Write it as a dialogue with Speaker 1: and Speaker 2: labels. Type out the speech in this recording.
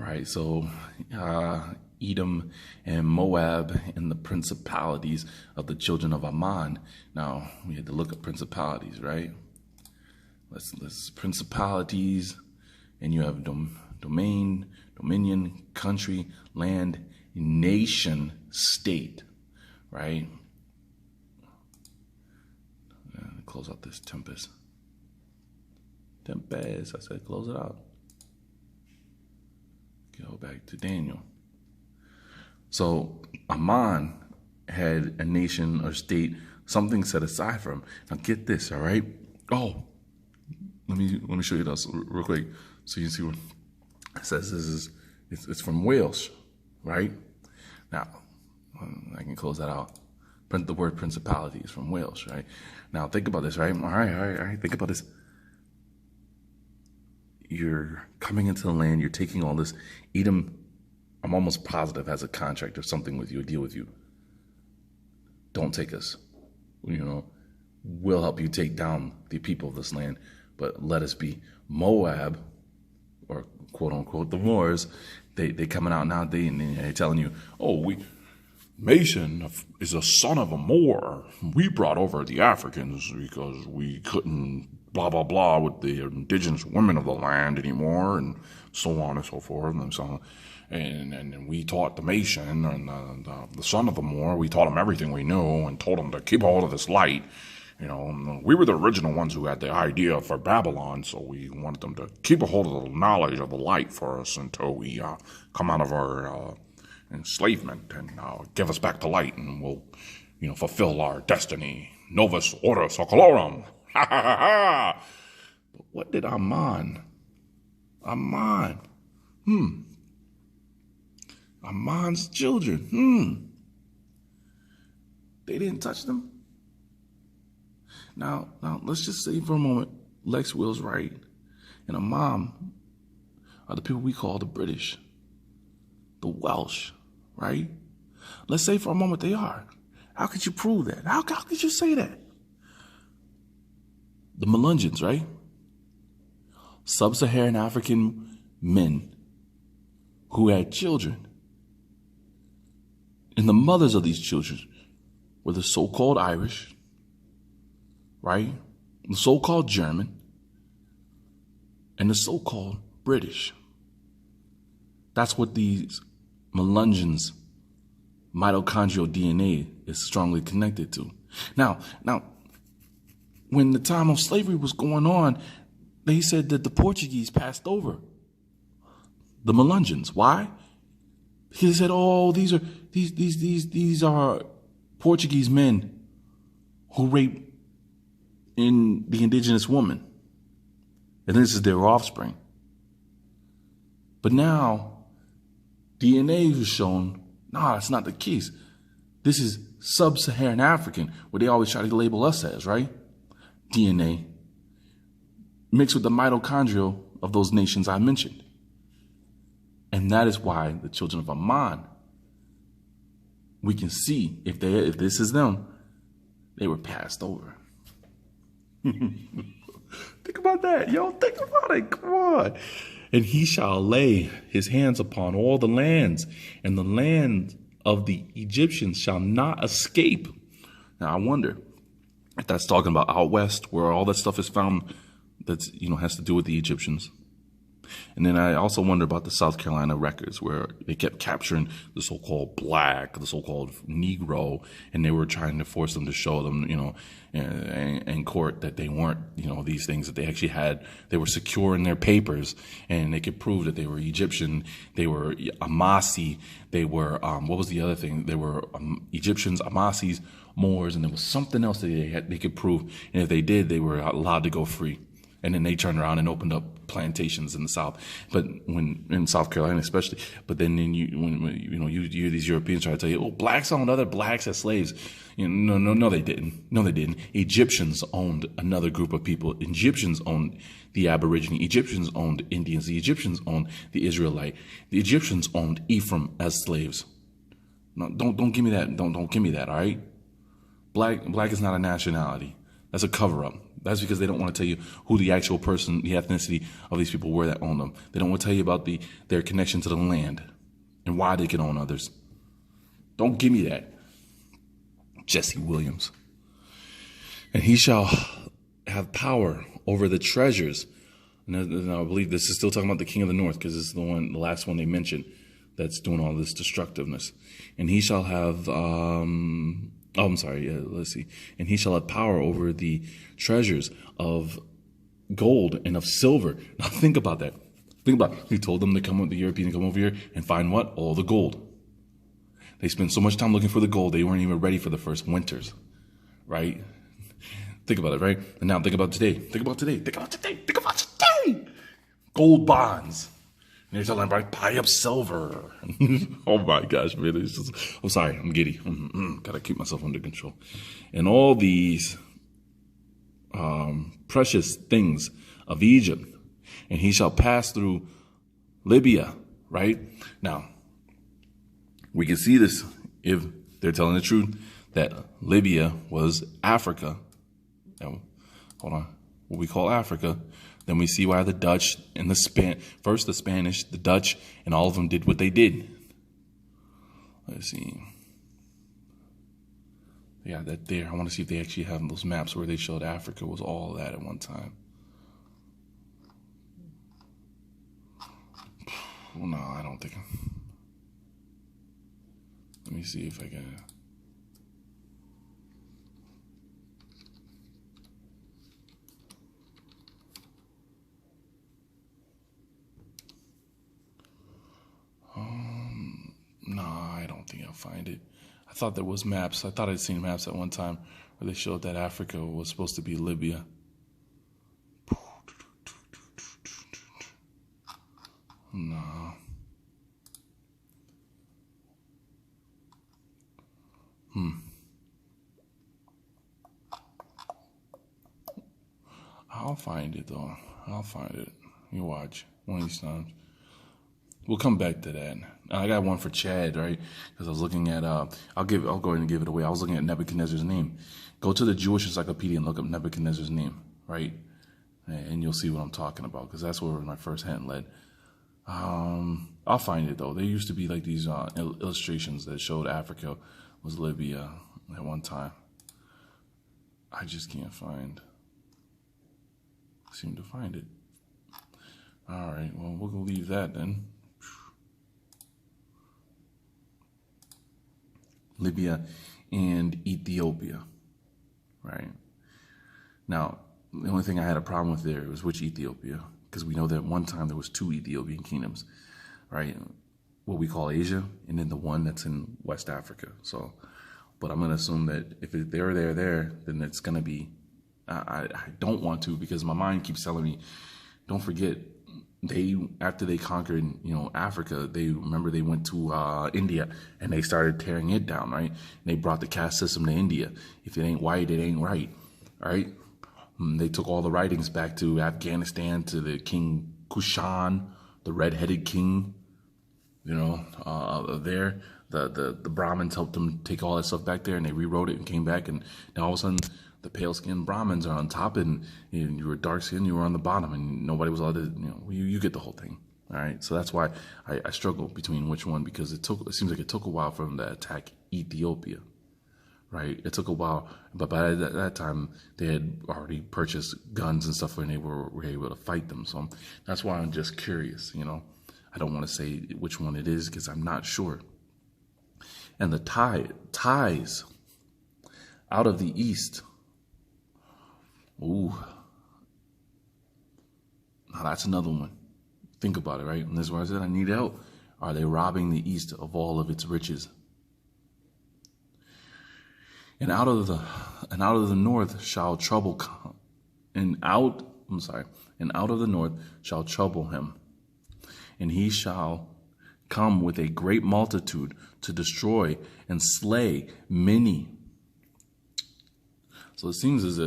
Speaker 1: right, so Edom and Moab and the principalities of the children of Ammon. Now, we had to look at principalities, right? Let's principalities, and you have domain, dominion, country, land, nation, state, right? Close out this tempest. I said close it out. Go back to Daniel. So Ammon had a nation or state, something set aside for him. Now get this, all right? Oh, let me show you this real quick so you can see what it says. It's from Wales, right? Now I can close that out. The word principality is from Wales, right? Now think about this, right? All right. Think about this. You're coming into the land, you're taking all this. Edom, I'm almost positive, has a contract or something with you, a deal with you. Don't take us. We'll help you take down the people of this land, but let us be. Moab, or quote unquote, the Moors, they coming out now, they're telling you, Mason is a son of a Moor. We brought over the Africans because we couldn't blah, blah, blah with the indigenous women of the land anymore, and so on and so forth. And we taught the Mason and the son of the Moor, we taught him everything we knew and told him to keep a hold of this light. We were the original ones who had the idea for Babylon, so we wanted them to keep a hold of the knowledge of the light for us until we come out of our enslavement and give us back the light, and we'll, fulfill our destiny. Novus Ordo Seclorum. Ha ha ha ha. But what did Ammon's children, they didn't touch them? Now, let's just say for a moment, Lex Will's right, and Ammon are the people we call the British, the Welsh, right? Let's say for a moment they are. How could you prove that? How could you say that? The Melungeons, right? Sub-Saharan African men who had children. And the mothers of these children were the so-called Irish, right? The so-called German, and the so-called British. That's what these Melungeons' mitochondrial DNA is strongly connected to. Now, when the time of slavery was going on, they said that the Portuguese passed over the Melungeons. Why? He said, these are Portuguese men who raped in the indigenous woman, and this is their offspring. But now DNA was shown, it's not the case. This is sub-Saharan African, what they always try to label us as, right? DNA mixed with the mitochondrial of those nations I mentioned. And that is why the children of Ammon, we can see if this is them, they were passed over. Think about that, yo. Think about it. Come on. And he shall lay his hands upon all the lands, and the land of the Egyptians shall not escape. Now, I wonder if that's talking about out west, where all that stuff is found that's, has to do with the Egyptians. And then I also wonder about the South Carolina records, where they kept capturing the so-called black, the so-called Negro, and they were trying to force them to show them, in court that they weren't, these things, that they actually had, they were secure in their papers, and they could prove that they were Egyptian, they were Amasi, they were, what was the other thing? They were Egyptians, Amasis, Moors, and there was something else that they could prove. And if they did, they were allowed to go free. And then they turned around and opened up plantations in the South, but in South Carolina especially. But then you hear these Europeans try to tell you, blacks owned other blacks as slaves. No, they didn't. No, they didn't. Egyptians owned another group of people. Egyptians owned the Aborigine. Egyptians owned Indians. The Egyptians owned the Israelite. The Egyptians owned Ephraim as slaves. No, don't give me that. Don't give me that. All right. Black is not a nationality. That's a cover up. That's because they don't want to tell you who the actual person, the ethnicity of these people were that owned them. They don't want to tell you about their connection to the land and why they can own others. Don't give me that. Jesse Williams. And he shall have power over the treasures. And I believe this is still talking about the king of the north, because this is the last one they mentioned that's doing all this destructiveness. And he shall have, let's see. And he shall have power over the treasures of gold and of silver. Now think about that. Think about it. He told them to come, the Europeans come over here and find what? All the gold. They spent so much time looking for the gold, they weren't even ready for the first winters, right? Think about it, right? And now think about today. Think about today. Think about today. Think about today. Gold bonds. And they're telling everybody, buy up silver. Oh my gosh, man. It's just, I'm sorry. I'm giddy. Gotta keep myself under control. And all these precious things of Egypt. And he shall pass through Libya, right? Now, we can see this if they're telling the truth that Libya was Africa. Now, hold on. What we call Africa. Then we see why the Dutch and the Spanish, the Dutch, and all of them did what they did. Let's see. Yeah, that there. I want to see if they actually have those maps where they showed Africa was all that at one time. Well, no, I don't think. Let me see if I can. No, I don't think I'll find it. I thought there was maps. I thought I'd seen maps at one time where they showed that Africa was supposed to be Libya. No. I'll find it though. I'll find it. You watch one of these times. We'll come back to that. I got one for Chad, right? Because I was looking at I'll go ahead and give it away. I was looking at Nebuchadnezzar's name. Go to the Jewish Encyclopedia and look up Nebuchadnezzar's name, right? And you'll see what I'm talking about, because that's where my first hand led. I'll find it though. There used to be like these illustrations that showed Africa was Libya at one time. I just can't seem to find it. All right, well, we'll leave that then. Libya and Ethiopia, right? Now, the only thing I had a problem with there was which Ethiopia, because we know that one time there was 2 Ethiopian kingdoms, right? What we call Asia, and then the one that's in West Africa. So, but I'm going to assume that if they're there, then it's going to be, I don't want to, because my mind keeps telling me, don't forget, after they conquered, Africa, they went to India and they started tearing it down, right? And they brought the caste system to India. If it ain't white, it ain't right, right? They took all the writings back to Afghanistan, to the King Kushan, the red-headed king, there. The Brahmins helped them take all that stuff back there, and they rewrote it and came back, and now all of a sudden the pale-skinned Brahmins are on top, and you were dark-skinned, you were on the bottom, and nobody was allowed to, you get the whole thing, all right? So that's why I struggle between which one, because it seems like it took a while for them to attack Ethiopia, right? It took a while, but by that time, they had already purchased guns and stuff, and they were able to fight them, so that's why I'm just curious, I don't want to say which one it is, because I'm not sure. And the ties out of the east. Ooh. Now that's another one. Think about it, right? And this is why I said I need help. Are they robbing the east of all of its riches? And out of the north shall trouble come. And out of the north shall trouble him. And he shall come with a great multitude to destroy and slay many. So it seems as if